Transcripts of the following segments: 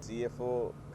CFO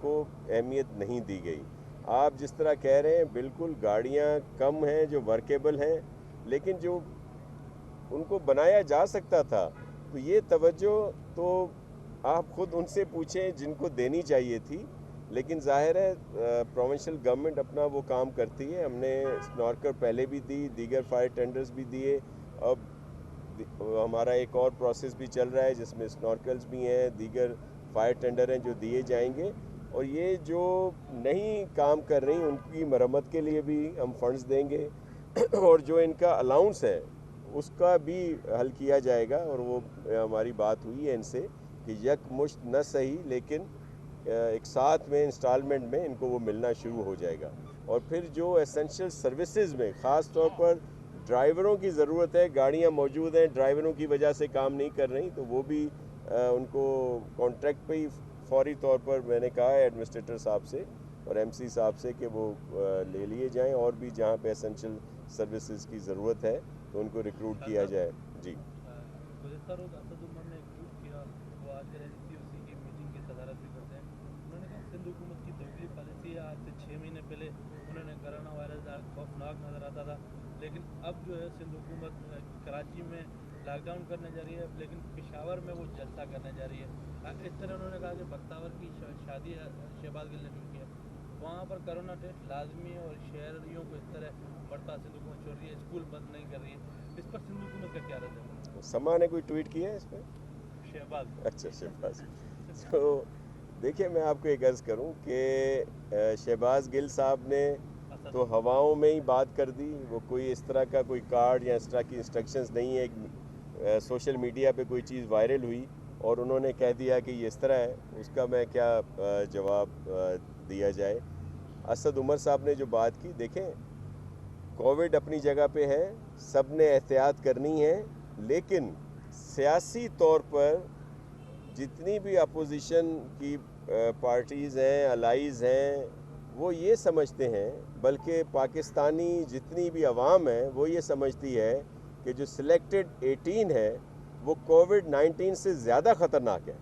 کو اہمیت نہیں دی گئی. آپ جس طرح کہہ رہے ہیں بالکل گاڑیاں کم ہیں جو ورکیبل ہیں لیکن جو ان کو بنایا جا سکتا تھا تو یہ توجہ تو آپ خود ان سے پوچھیں جن کو دینی چاہیے تھی. لیکن ظاہر ہے پروونشل گورنمنٹ اپنا وہ کام کرتی ہے. ہم نے سنارکر پہلے بھی دی, دیگر فائر ٹینڈرز بھی دیے, اب ہمارا ایک اور پروسیس بھی چل رہا ہے جس میں سنارکلز بھی ہیں, دیگر فائر ٹینڈر ہیں جو دیے جائیں گے. اور یہ جو نہیں کام کر رہی ان کی مرمت کے لیے بھی ہم فنڈز دیں گے اور جو ان کا الاؤنس ہے اس کا بھی حل کیا جائے گا. اور وہ ہماری بات ہوئی ہے ان سے کہ یک مشت نہ صحیح لیکن ایک ساتھ میں انسٹالمنٹ میں ان کو وہ ملنا شروع ہو جائے گا. اور پھر جو ایسنشل سروسز میں خاص طور پر ڈرائیوروں کی ضرورت ہے, گاڑیاں موجود ہیں ڈرائیوروں کی وجہ سے کام نہیں کر رہی, تو وہ بھی ان کو کانٹریکٹ پہ ہی فوری طور پر میں نے کہا ہے ایڈمنسٹریٹر صاحب سے اور ایم سی صاحب سے کہ وہ لے لیے جائیں, اور بھی جہاں پہ ایسنشل سروسز کی ضرورت ہے تو ان کو ریکروٹ کیا جائے. جی گزشتہ روز اسد عمر نے ایک ٹویٹ کیا, وہ آج کے NCOC کی میٹنگ کی صدارت بھی کرتے ہیں. انہوں نے کہا سندھ حکومت کی دوگلی پالیسی ہے. آج سے 6 مہینے پہلے انہوں نے کرونا وائرس خوفناک نظر آتا تھا, لیکن اب جو ہے سندھ حکومت کراچی میں لاک ڈاؤن کرنے جا رہی ہے, لیکن پشاور میں وہ جلسہ کرنے جا رہی ہے. اس طرح انہوں نے کہا کہ بختاور کی شادی شہباز گل نے ٹویٹ کیا, وہاں پر کرونا ٹیسٹ لازمی ہے اور شہریوں کو اس طرح بڑھتا سندھ حکومت چھوڑ رہی ہے, اسکول بند نہیں کر رہی ہے. اس پر سندھ حکومت کا کیا رد ہے؟ سما نے کوئی ٹویٹ کیا ہے اس پہ؟ شہباز. اچھا شہباز. تو دیکھیے میں آپ کو ایک عرض کروں کہ شہباز گل صاحب نے تو ہواؤں میں ہی بات کر دی. وہ کوئی اس طرح کا کوئی کارڈ یا اس طرح کی انسٹرکشنز نہیں ہے. ایک سوشل میڈیا پہ کوئی چیز وائرل ہوئی اور انہوں نے کہہ دیا کہ یہ اس طرح ہے, اس کا میں کیا جواب دیا جائے. اسد عمر صاحب نے جو بات کی, دیکھیں کووڈ اپنی جگہ پہ ہے, سب نے احتیاط کرنی ہے, لیکن سیاسی طور پر جتنی بھی اپوزیشن کی پارٹیز ہیں, الائیز ہیں, وہ یہ سمجھتے ہیں, بلکہ پاکستانی جتنی بھی عوام ہے وہ یہ سمجھتی ہے کہ جو سلیکٹڈ 18 ہے وہ کووڈ-19 سے زیادہ خطرناک ہے.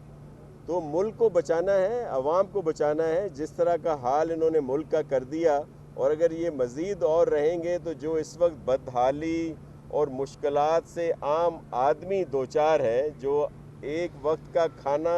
تو ملک کو بچانا ہے, عوام کو بچانا ہے. جس طرح کا حال انہوں نے ملک کا کر دیا, اور اگر یہ مزید اور رہیں گے تو جو اس وقت بدحالی اور مشکلات سے عام آدمی دوچار ہے, جو ایک وقت کا کھانا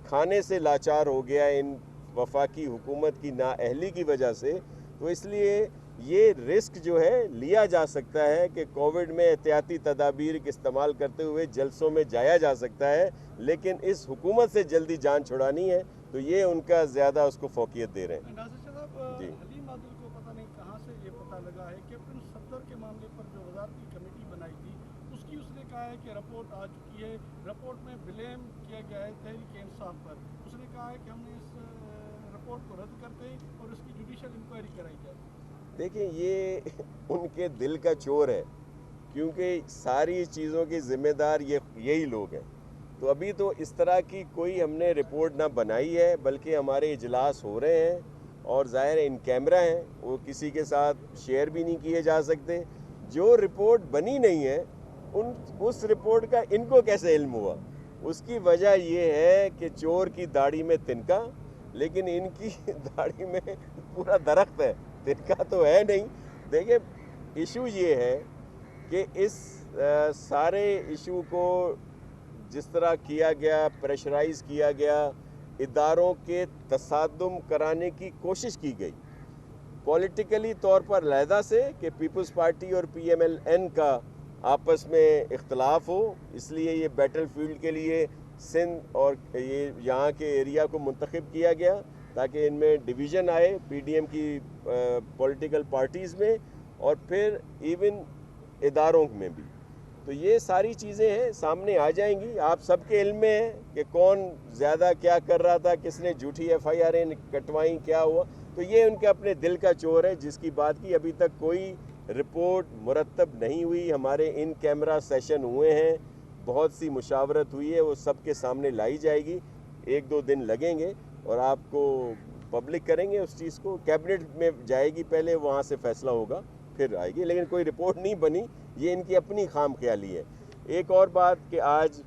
کھانے سے لاچار ہو گیا ان وفاقی حکومت کی نااہلی کی وجہ سے, تو اس لیے یہ رسک جو ہے لیا جا سکتا ہے کہ کووڈ میں احتیاطی تدابیر کا استعمال کرتے ہوئے جلسوں میں جایا جا سکتا ہے, لیکن اس حکومت سے جلدی جان چھڑانی ہے, تو یہ ان کا زیادہ اس کو فوقیت دے رہے ہیں. ناصر صاحب, جی حلیم عادل کو پتہ نہیں کہاں سے یہ پتہ لگا ہے کہ پرنس صفدر کے معاملے پر جو وزارتی کمیٹی بنائی تھی اس نے کہا ہے کہ رپورٹ آ چکی ہے, رپورٹ میں بلیم کیا گیا ہے تحریک انصاف پر. اس نے کہا ہے کہ ہم نے اس رپورٹ کو رد کرتے ہیں اور اس کی جوڈیشل انکوائری کرائی جائے. دیکھیں یہ ان کے دل کا چور ہے, کیونکہ ساری چیزوں کی ذمہ دار یہی لوگ ہیں. تو ابھی تو اس طرح کی کوئی ہم نے رپورٹ نہ بنائی ہے, بلکہ ہمارے اجلاس ہو رہے ہیں اور ظاہر ان کیمرہ ہیں, وہ کسی کے ساتھ شیئر بھی نہیں کیے جا سکتے. جو رپورٹ بنی نہیں ہے اس رپورٹ کا ان کو کیسے علم ہوا؟ اس کی وجہ یہ ہے کہ چور کی داڑھی میں تنکا, لیکن ان کی داڑھی میں پورا درخت ہے, تنکا تو ہے نہیں. دیکھیں ایشو یہ ہے کہ اس سارے ایشو کو جس طرح کیا گیا, پریشرائز کیا گیا, اداروں کے تصادم کرانے کی کوشش کی گئی پولیٹیکلی طور پر علیحدہ سے, کہ پیپلز پارٹی اور PMLN کا آپس میں اختلاف ہو, اس لیے یہ بیٹل فیلڈ کے لیے سندھ اور یہ یہاں کے ایریا کو منتخب کیا گیا تاکہ ان میں ڈویژن آئے PDM کی پولیٹیکل پارٹیز میں اور پھر ایون اداروں میں بھی. تو یہ ساری چیزیں ہیں سامنے آ جائیں گی. آپ سب کے علم میں ہے کہ کون زیادہ کیا کر رہا تھا, کس نے جھوٹی FIR کٹوائیں, کیا ہوا. تو یہ ان کے اپنے دل کا چور ہے جس کی بات کی. ابھی تک کوئی رپورٹ مرتب نہیں ہوئی. ہمارے ان کیمرہ سیشن ہوئے ہیں, بہت سی مشاورت ہوئی ہے, وہ سب کے سامنے لائی جائے گی. 1-2 دن لگیں گے اور آپ کو پبلک کریں گے اس چیز کو. کیبنٹ میں جائے گی پہلے, وہاں سے فیصلہ ہوگا پھر آئے گی, لیکن کوئی رپورٹ نہیں بنی. یہ ان کی اپنی خام خیالی ہے. ایک اور بات کہ آج